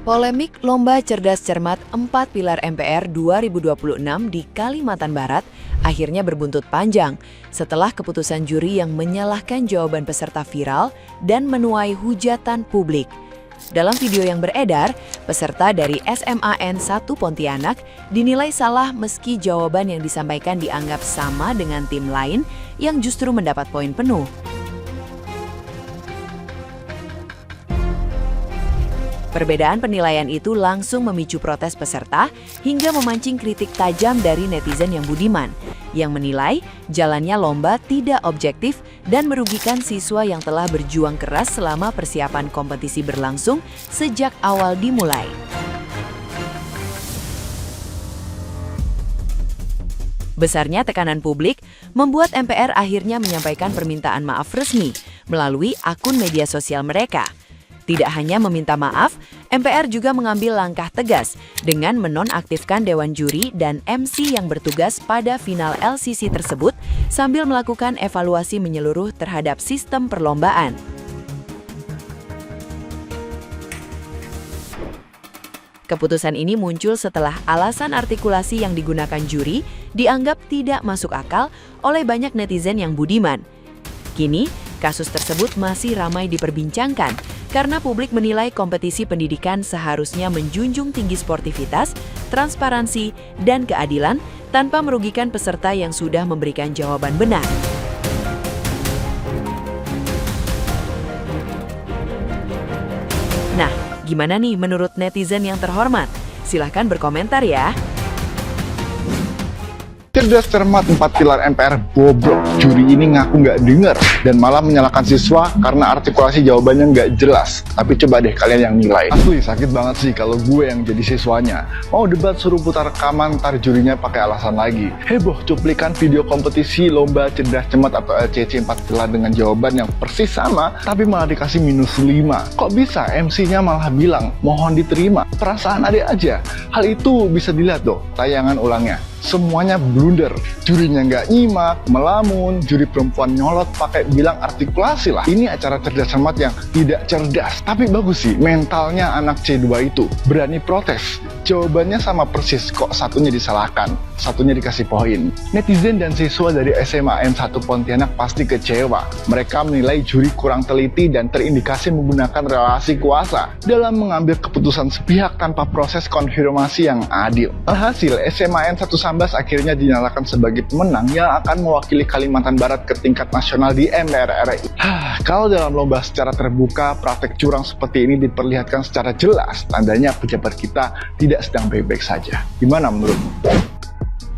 Polemik Lomba Cerdas Cermat 4 Pilar MPR 2026 di Kalimantan Barat akhirnya berbuntut panjang setelah keputusan juri yang menyalahkan jawaban peserta viral dan menuai hujatan publik. Dalam video yang beredar, peserta dari SMAN 1 Pontianak dinilai salah meski jawaban yang disampaikan dianggap sama dengan tim lain yang justru mendapat poin penuh. Perbedaan penilaian itu langsung memicu protes peserta hingga memancing kritik tajam dari netizen yang budiman, yang menilai jalannya lomba tidak objektif dan merugikan siswa yang telah berjuang keras selama persiapan kompetisi berlangsung sejak awal dimulai. Besarnya tekanan publik membuat MPR akhirnya menyampaikan permintaan maaf resmi melalui akun media sosial mereka. Tidak hanya meminta maaf, MPR juga mengambil langkah tegas dengan menonaktifkan Dewan Juri dan MC yang bertugas pada final LCC tersebut sambil melakukan evaluasi menyeluruh terhadap sistem perlombaan. Keputusan ini muncul setelah alasan artikulasi yang digunakan juri dianggap tidak masuk akal oleh banyak netizen yang budiman. Kini, kasus tersebut masih ramai diperbincangkan karena publik menilai kompetisi pendidikan seharusnya menjunjung tinggi sportivitas, transparansi, dan keadilan tanpa merugikan peserta yang sudah memberikan jawaban benar. Nah, gimana nih menurut netizen yang terhormat? Silahkan berkomentar ya. Cerdas cermat 4 pilar MPR bobrok. Juri ini ngaku nggak dengar dan malah menyalahkan siswa karena artikulasi jawabannya nggak jelas. Tapi coba deh kalian yang nilai. Asli sakit banget sih kalau gue yang jadi siswanya. Mau debat suruh putar rekaman, ntar jurinya pakai alasan lagi. Heboh cuplikan video kompetisi lomba cerdas cermat atau LCC 4 pilar dengan jawaban yang persis sama, tapi malah dikasih -5. Kok bisa MC-nya malah bilang mohon diterima? Perasaan adek aja. Hal itu bisa dilihat tuh tayangan ulangnya. Semuanya blunder, jurinya nggak nyimak, melamun, juri perempuan nyolot pakai bilang artikulasi lah. Ini acara cerdas cermat yang tidak cerdas, tapi bagus sih mentalnya anak C2 itu, berani protes. Jawabannya sama persis, kok satunya disalahkan, satunya dikasih poin. Netizen dan siswa dari SMAN 1 Pontianak pasti kecewa. Mereka menilai juri kurang teliti dan terindikasi menggunakan relasi kuasa dalam mengambil keputusan sepihak tanpa proses konfirmasi yang adil. Alhasil, SMAN 1 Sambas akhirnya dinyatakan sebagai pemenang yang akan mewakili Kalimantan Barat ke tingkat nasional di MPR RI. Kalau dalam lomba secara terbuka, praktek curang seperti ini diperlihatkan secara jelas, tandanya pejabat kita tidak sedang baik-baik saja. Gimana menurutmu?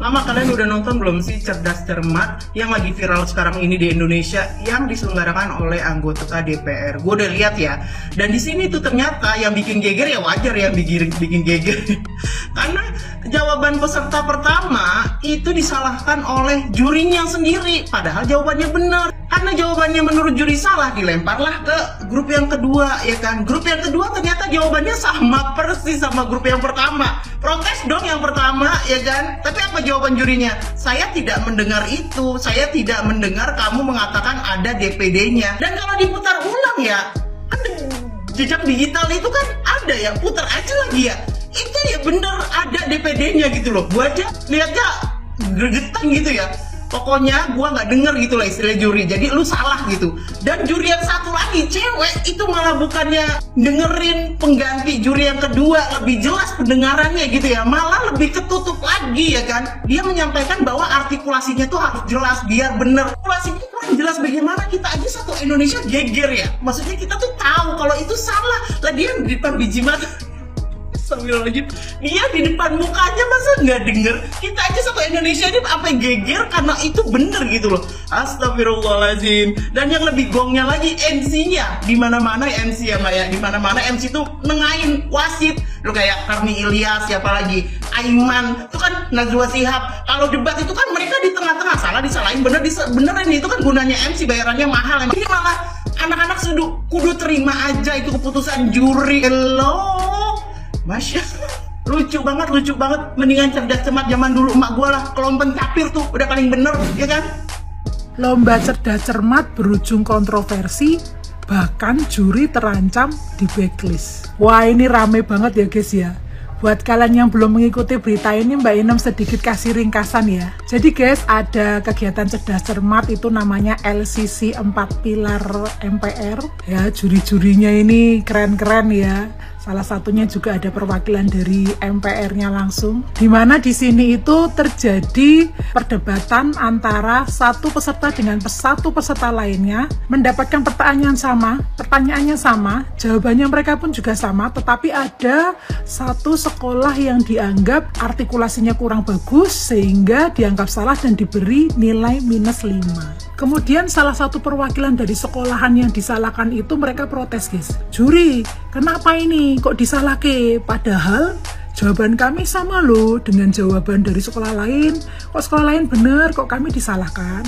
Mama, kalian udah nonton belum sih Cerdas Cermat yang lagi viral sekarang ini di Indonesia yang diselenggarakan oleh anggota DPR? Gue udah lihat ya. Dan di sini tuh ternyata yang bikin geger ya wajar ya bikin geger. Karena jawaban peserta pertama itu disalahkan oleh jurinya sendiri. Padahal jawabannya benar. Karena jawabannya menurut juri salah, dilemparlah ke grup yang kedua, ya kan? Grup yang kedua ternyata jawabannya sama persis sama grup yang pertama. Protes dong yang pertama, ya kan? Tapi apa jawaban jurinya? Saya tidak mendengar itu. Saya tidak mendengar kamu mengatakan ada DPD-nya. Dan kalau diputar ulang ya, kan jejak digital itu kan ada ya, putar aja lagi ya. Itu ya bener ada DPD-nya gitu loh. Gua aja lihatnya gregetan gitu ya. Pokoknya gua nggak denger gitu lah istilah juri, jadi lu salah gitu. Dan juri yang satu lagi cewek itu malah bukannya dengerin pengganti juri yang kedua lebih jelas pendengarannya gitu ya, malah lebih ketutup lagi ya kan. Dia menyampaikan bahwa artikulasinya tuh harus jelas biar bener. Artikulasinya kurang jelas, bagaimana kita aja satu Indonesia geger ya. Maksudnya kita tuh tahu kalau itu salah lah, dia di depan biji mata. Dia di depan mukanya masa nggak denger? Kita aja satu Indonesia ini sampai geger karena itu bener gitu loh. Astagfirullahaladzim. Dan yang lebih gongnya lagi MC-nya. Di mana-mana MC ya Mbak ya. Di mana-mana MC tuh nengahin wasit. Lo kayak Karni Ilyas, siapa lagi? Aiman, itu kan Najwa Shihab. Kalau debat itu kan mereka di tengah-tengah, salah disalahin, beneran itu kan gunanya MC, bayarannya mahal. Ini malah anak-anak kudu terima aja itu keputusan juri. Hello. Masya lucu banget. Mendingan cerdas cermat zaman dulu emak gua lah, kelompen capir tuh udah paling bener, ya kan? Lomba cerdas cermat berujung kontroversi Bahkan juri terancam di blacklist. Wah, ini rame banget ya guys ya. Buat kalian yang belum mengikuti berita ini, Mbak Inem sedikit kasih ringkasan ya. Jadi guys, ada kegiatan cerdas cermat itu namanya LCC 4 Pilar MPR. Ya, juri-jurinya ini keren-keren ya. Salah satunya juga ada perwakilan dari MPR-nya langsung. Dimana di sini itu terjadi perdebatan antara satu peserta dengan satu peserta lainnya, mendapatkan pertanyaannya sama, jawabannya mereka pun juga sama, tetapi ada satu sekolah yang dianggap artikulasinya kurang bagus sehingga dianggap salah dan diberi nilai -5. Kemudian salah satu perwakilan dari sekolahan yang disalahkan itu mereka protes guys. Juri, kenapa ini kok disalahke? Padahal jawaban kami sama loh dengan jawaban dari sekolah lain. Kok sekolah lain benar, kok kami disalahkan?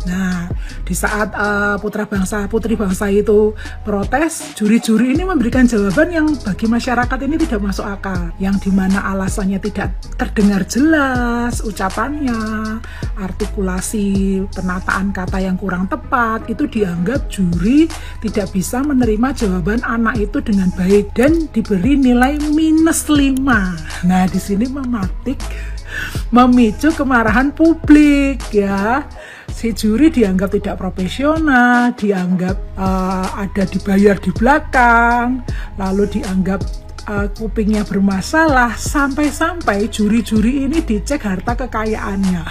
Nah, di saat putri bangsa itu protes, juri-juri ini memberikan jawaban yang bagi masyarakat ini tidak masuk akal, yang dimana alasannya tidak terdengar jelas ucapannya, artikulasi penataan kata yang kurang tepat, itu dianggap juri tidak bisa menerima jawaban anak itu dengan baik dan diberi nilai -5. Nah, di sini memicu kemarahan publik ya. Si juri dianggap tidak profesional, dianggap ada dibayar di belakang, lalu dianggap kupingnya bermasalah, sampai-sampai juri-juri ini dicek harta kekayaannya.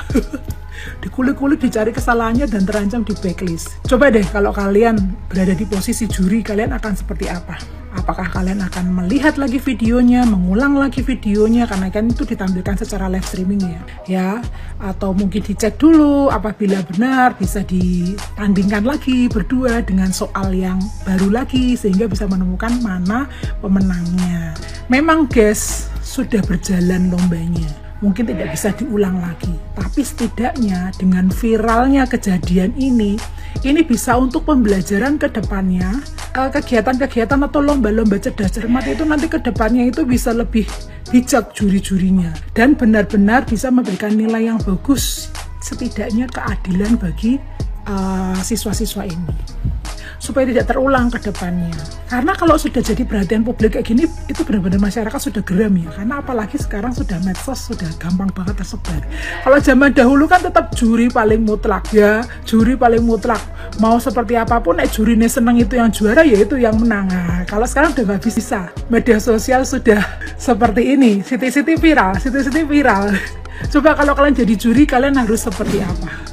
Dikulik-kulik, dicari kesalahannya dan terancam di blacklist. Coba deh kalau kalian berada di posisi juri, kalian akan seperti apa? Apakah kalian akan melihat lagi videonya, mengulang lagi videonya, karena kan itu ditampilkan secara live streaming ya, atau mungkin dicek dulu, apabila benar bisa ditandingkan lagi berdua dengan soal yang baru lagi sehingga bisa menemukan mana pemenangnya. Memang guys, sudah berjalan lombanya, mungkin tidak bisa diulang lagi, tapi setidaknya dengan viralnya kejadian ini bisa untuk pembelajaran ke depannya. Kegiatan-kegiatan atau lomba-lomba cerdas cermat itu nanti ke depannya itu bisa lebih bijak juri-jurinya dan benar-benar bisa memberikan nilai yang bagus, setidaknya keadilan bagi siswa-siswa ini, supaya tidak terulang ke depannya. Karena kalau sudah jadi perhatian publik kayak gini, itu benar-benar masyarakat sudah geram ya. Karena apalagi sekarang sudah medsos, sudah gampang banget tersebar. Kalau zaman dahulu kan tetap juri paling mutlak ya, juri paling mutlak. Mau seperti apapun, jurinya seneng itu yang juara, ya itu yang menang. Nah, kalau sekarang udah nggak bisa. Media sosial sudah seperti ini, siti-siti viral. Coba kalau kalian jadi juri, kalian harus seperti apa?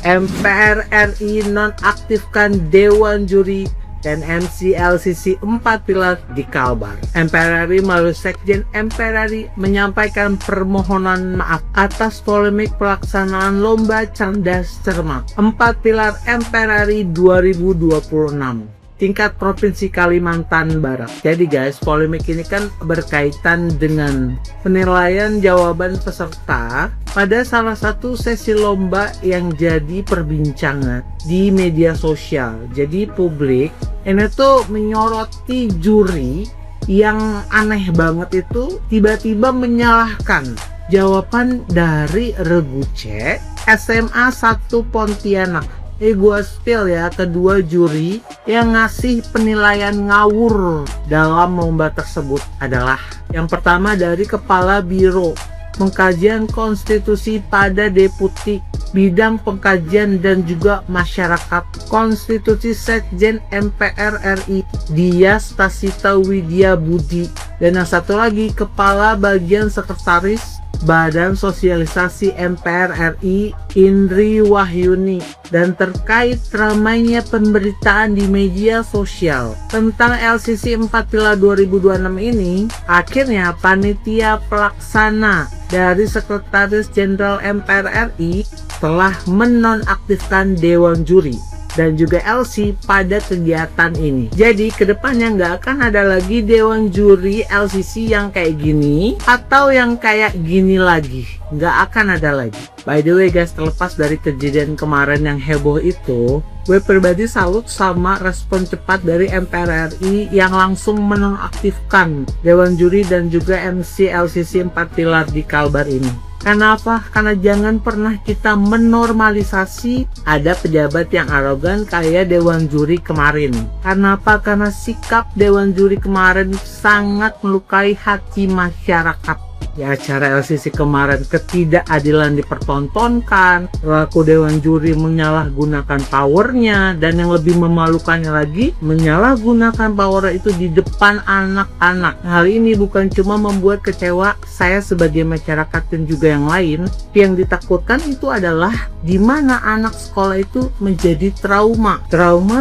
MPR RI nonaktifkan Dewan Juri dan MC LCC 4 Pilar di Kalbar. MPR RI melalui Sekjen MPR RI menyampaikan permohonan maaf atas polemik pelaksanaan Lomba Cerdas Cermat 4 Pilar MPR RI 2026 tingkat Provinsi Kalimantan Barat. Jadi guys, polemik ini kan berkaitan dengan penilaian jawaban peserta pada salah satu sesi lomba yang jadi perbincangan di media sosial. Jadi publik ini tuh menyoroti juri yang aneh banget itu tiba-tiba menyalahkan jawaban dari Regu C SMA 1 Pontianak. Gua spill ya, kedua juri yang ngasih penilaian ngawur dalam lomba tersebut adalah yang pertama dari Kepala Biro Pengkajian Konstitusi pada Deputi Bidang Pengkajian dan juga Masyarakat Konstitusi Sekjen MPR RI Dia Stasita Widya Budi, dan yang satu lagi Kepala Bagian Sekretaris Badan Sosialisasi MPR RI Indri Wahyuni. Dan terkait ramainya pemberitaan di media sosial tentang LCC 4 Pilar 2026 ini, akhirnya panitia pelaksana dari Sekretaris Jenderal MPR RI telah menonaktifkan Dewan Juri dan juga LC pada kegiatan ini. Jadi kedepannya nggak akan ada lagi Dewan Juri LCC yang kayak gini atau yang kayak gini lagi, nggak akan ada lagi. By the way guys, terlepas dari kejadian kemarin yang heboh itu, gue pribadi salut sama respon cepat dari MPR RI yang langsung menonaktifkan Dewan Juri dan juga MC LCC 4 Pilar di Kalbar ini. Karena apa? Karena jangan pernah kita menormalisasi ada pejabat yang arogan kayak Dewan Juri kemarin. Karena apa? Karena sikap Dewan Juri kemarin sangat melukai hati masyarakat. Di acara LCC kemarin ketidakadilan dipertontonkan, laku Dewan Juri menyalahgunakan powernya, dan yang lebih memalukannya lagi, menyalahgunakan power itu di depan anak-anak. Hal ini bukan cuma membuat kecewa saya sebagai masyarakat dan juga yang lain, yang ditakutkan itu adalah di mana anak sekolah itu menjadi trauma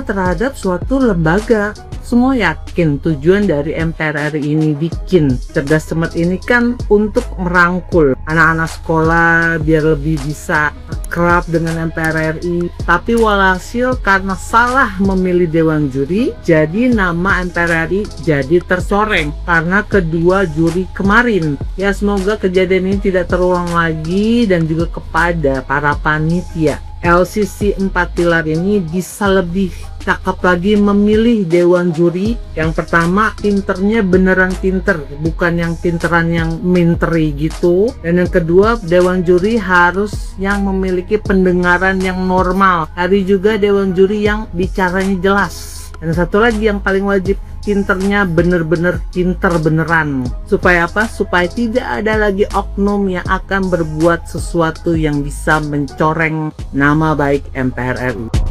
terhadap suatu lembaga. Semua yakin tujuan dari MPR RI ini bikin Cerdas Cermat ini kan untuk merangkul anak-anak sekolah biar lebih bisa kerap dengan MPR RI. Tapi walhasil karena salah memilih Dewan Juri, jadi nama MPR RI jadi tercoreng karena kedua juri kemarin. Ya semoga kejadian ini tidak terulang lagi, dan juga kepada para panitia LCC 4 pilar ini bisa lebih cakep lagi memilih Dewan Juri. Yang pertama, pinternya beneran pinter, bukan yang pinteran yang minteri gitu. Dan yang kedua, Dewan Juri harus yang memiliki pendengaran yang normal. Hari juga Dewan Juri yang bicaranya jelas. Dan satu lagi yang paling wajib, pinternya bener-bener pinter beneran. Supaya apa? Supaya tidak ada lagi oknum yang akan berbuat sesuatu yang bisa mencoreng nama baik MPR RI.